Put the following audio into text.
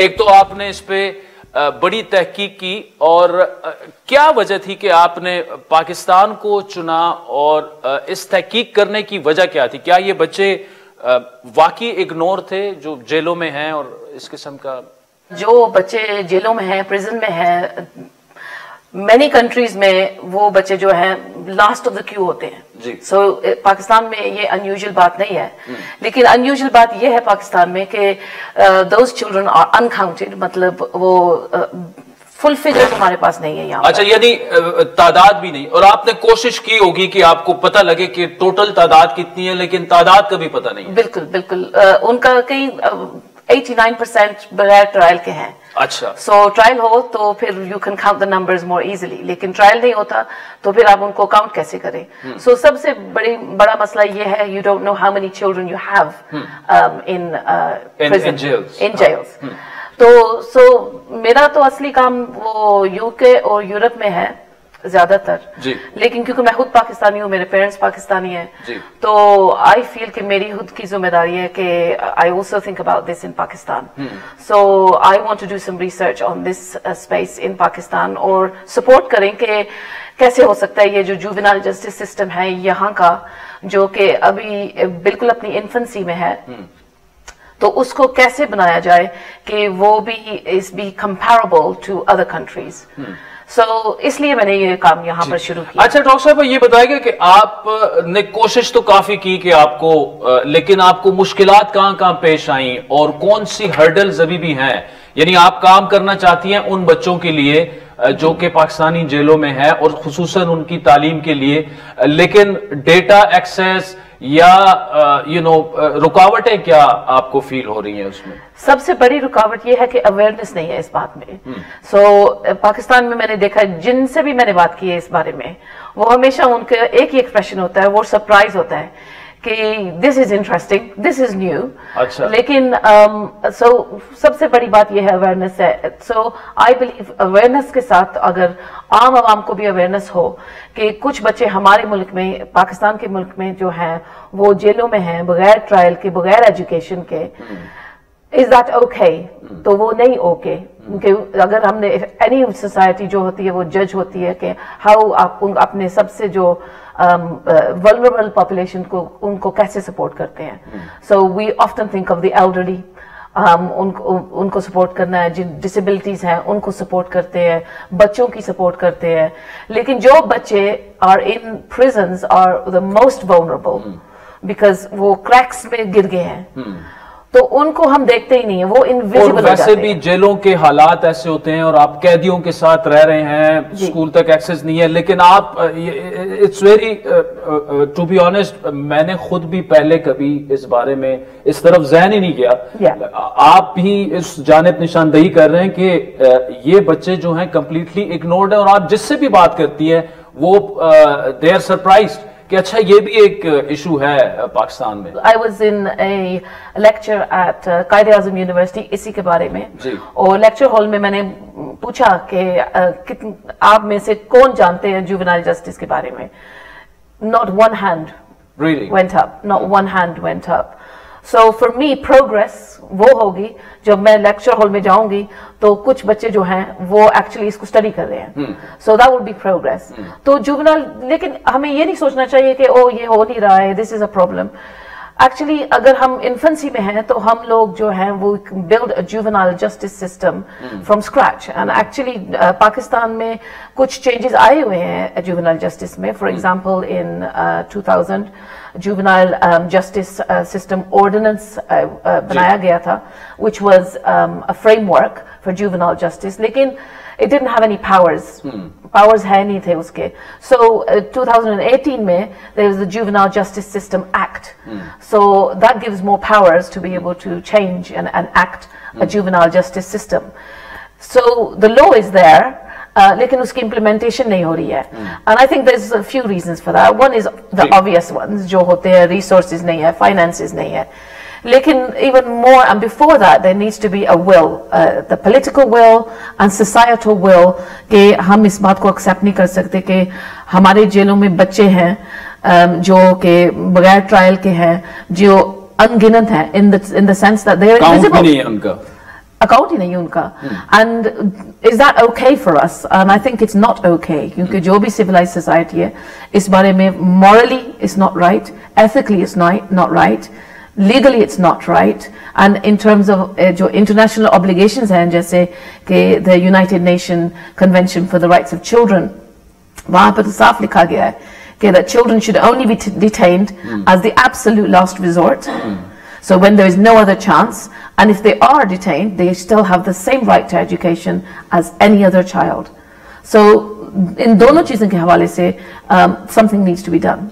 ایک تو آپ نے اس پہ بڑی تحقیق کی، اور کیا وجہ تھی کہ آپ نے پاکستان کو چنا، اور اس تحقیق کرنے کی وجہ کیا تھی؟ کیا یہ بچے واقعی اگنور تھے جو جیلوں میں ہیں، اور اس قسم کا جو بچے جیلوں میں ہیں، پریزن میں ہیں، مینی کنٹریز میں وہ بچے جو ہیں لاسٹ آف دا کیو ہوتے ہیں. سو پاکستان میں یہ انیوژل بات نہیں ہے، لیکن انیوژل بات یہ ہے پاکستان میں کہ دوز چلڈرن آر انکاؤنٹڈ، مطلب وہ فل فگر ہمارے پاس نہیں ہے یہاں. اچھا، یعنی تعداد بھی نہیں. اور آپ نے کوشش کی ہوگی کہ آپ کو پتہ لگے کہ ٹوٹل تعداد کتنی ہے، لیکن تعداد کا بھی پتہ نہیں ہے. بالکل بالکل. ان کا کئی 89% بغیر ٹرائل کے ہیں. اچھا. سو ٹرائل ہو تو پھر you can count the numbers more easily, لیکن ٹرائل نہیں ہوتا تو پھر آپ ان کو کاؤنٹ کیسے کریں؟ سو سب سے بڑا مسئلہ یہ ہے، you don't know how many children you have in jails. تو سو میرا تو اصلی کام وہ یو کے اور یورپ میں ہے زیادہ تر، لیکن کیونکہ میں خود پاکستانی ہوں، میرے پیرنٹس پاکستانی ہیں، تو آئی فیل کہ میری خود کی ذمہ داری ہے کہ I also think about this in Pakistan. So I want to do some research on this space in Pakistan, اور سپورٹ کریں کہ کیسے ہو سکتا ہے یہ جو جوونائل جسٹس سسٹم ہے یہاں کا، جو کہ ابھی بالکل اپنی انفنسی میں ہے، تو اس کو کیسے بنایا جائے کہ وہ بھی is be comparable to other countries. So اس لیے میں نے یہ کام یہاں پر شروع کیا. اچھا ڈاکٹر صاحب، یہ بتائیں گے کہ آپ نے کوشش تو کافی کی کہ آپ کو، لیکن آپ کو مشکلات کہاں کہاں پیش آئیں، اور کون سی ہرڈلز ابھی بھی ہیں؟ یعنی آپ کام کرنا چاہتی ہیں ان بچوں کے لیے جو کہ پاکستانی جیلوں میں ہیں، اور خصوصاً ان کی تعلیم کے لیے، لیکن ڈیٹا ایکسیس یا رکاوٹیں کیا آپ کو فیل ہو رہی ہیں اس میں؟ سب سے بڑی رکاوٹ یہ ہے کہ اویئرنیس نہیں ہے اس بات میں. سو پاکستان میں نے دیکھا جن سے بھی میں نے بات کی ہے اس بارے میں، وہ ہمیشہ ان کا ایک ہی ایکسپریشن ہوتا ہے، وہ سرپرائز ہوتا ہے کہ دس is interesting, this is new. لیکن سو سب سے بڑی بات یہ ہے اویئرنیس ہے. سو آئی بلیو اویئرنیس کے ساتھ اگر عام عوام کو بھی اویئرنیس ہو کہ کچھ بچے ہمارے ملک میں، پاکستان کے ملک میں جو ہیں وہ جیلوں میں ہیں بغیر ٹرائل کے، بغیر ایجوکیشن کے، is that okay؟ تو وہ نہیں اوکے. کیونکہ اگر ہم نے اینی سوسائٹی جو ہوتی ہے وہ جج ہوتی ہے کہ ہاؤ آپ اپنے سب سے جو vulnerable population کو ان کو کیسے سپورٹ کرتے ہیں. So we often think of the elderly, ہم ان کو سپورٹ کرنا ہے، جن ڈسیبلٹیز ہیں ان کو سپورٹ کرتے ہیں، بچوں کی سپورٹ کرتے ہیں. لیکن جو بچے are in prisons are the most vulnerable because وہ کریکس میں گر گئے ہیں، تو ان کو ہم دیکھتے ہی نہیں ہیں، وہ انویزیبل ہو جاتے ہیں. ویسے بھی جیلوں کے حالات ایسے ہوتے ہیں، اور آپ قیدیوں کے ساتھ رہ رہے ہیں، اسکول تک ایکسس نہیں ہے، لیکن آپ it's very to be honest, میں نے خود بھی پہلے کبھی اس بارے میں اس طرف ذہن ہی نہیں کیا. آپ بھی اس جانب نشاندہی کر رہے ہیں کہ یہ بچے جو ہیں کمپلیٹلی اگنورڈ ہیں، اور آپ جس سے بھی بات کرتی ہیں وہ دے آر سرپرائزڈ کہ اچھا یہ بھی ایک ایشو ہے پاکستان میں. I was in a lecture at Quaid Azam university اسی کے بارے میں، اور لیکچر ہال میں میں نے پوچھا کہ آپ میں سے کون جانتے ہیں جوونائل جسٹس کے بارے میں. Not one hand went up. Not one hand went up. So for me progress وہ ہوگی جب میں لیکچر ہال میں جاؤں گی تو کچھ بچے جو ہیں وہ ایکچولی اس کو اسٹڈی کر رہے ہیں. So that would be progress. تو جوونائل، لیکن ہمیں یہ نہیں سوچنا چاہیے کہ او یہ ہو نہیں رہا ہے، this is a problem. Actually اگر ہم انفنسی میں ہیں تو ہم لوگ جو ہیں وہ build a juvenile justice system from scratch. And actually Pakistan میں کچھ چینجز آئے ہوئے ہیں جوونائل جسٹس میں. For example in 2000 juvenile justice system ordinance بنایا گیا تھا which was a framework for juvenile justice, لیکن it didn't have any powers ہے نہیں تھے اس کے. So 2018 میں there was the Juvenile Justice System Act. So that gives more powers to be able to change and act a juvenile justice system. So the law is there, لیکن اس کی implementation نہیں ہو رہی ہے. And I think there's a few reasons for that. One is the obvious ones جو ہوتے ہیں، resources نہیں ہے، finances نہیں ہے. لیکن even more and before that there needs to be a will, the political will and societal will کہ ہم اس بات کو accept نہیں کر سکتے کہ ہمارے جیلوں میں بچے ہیں جو کہ بغیر ٹرائل کے ہیں، جو انگنت ہیں in the sense that they are invisible. Account ہی نہیں ان کا. And is that okay for us? And I think it's not okay, کیونکہ جو بھی سویلائز سوسائٹی ہے اس بارے میں morally it's not right, ethically it's not right, legally it's not right, and in terms of جو international obligations ہیں جیسے کہ the United Nation Convention for the Rights of Children, وہاں پر تو صاف لکھا گیا ہے کہ that children should only be detained as the absolute last resort, so when there is no other chance, and if they are detained they still have the same right to education as any other child. So ان دونوں چیزوں کے حوالے سے something needs to be done.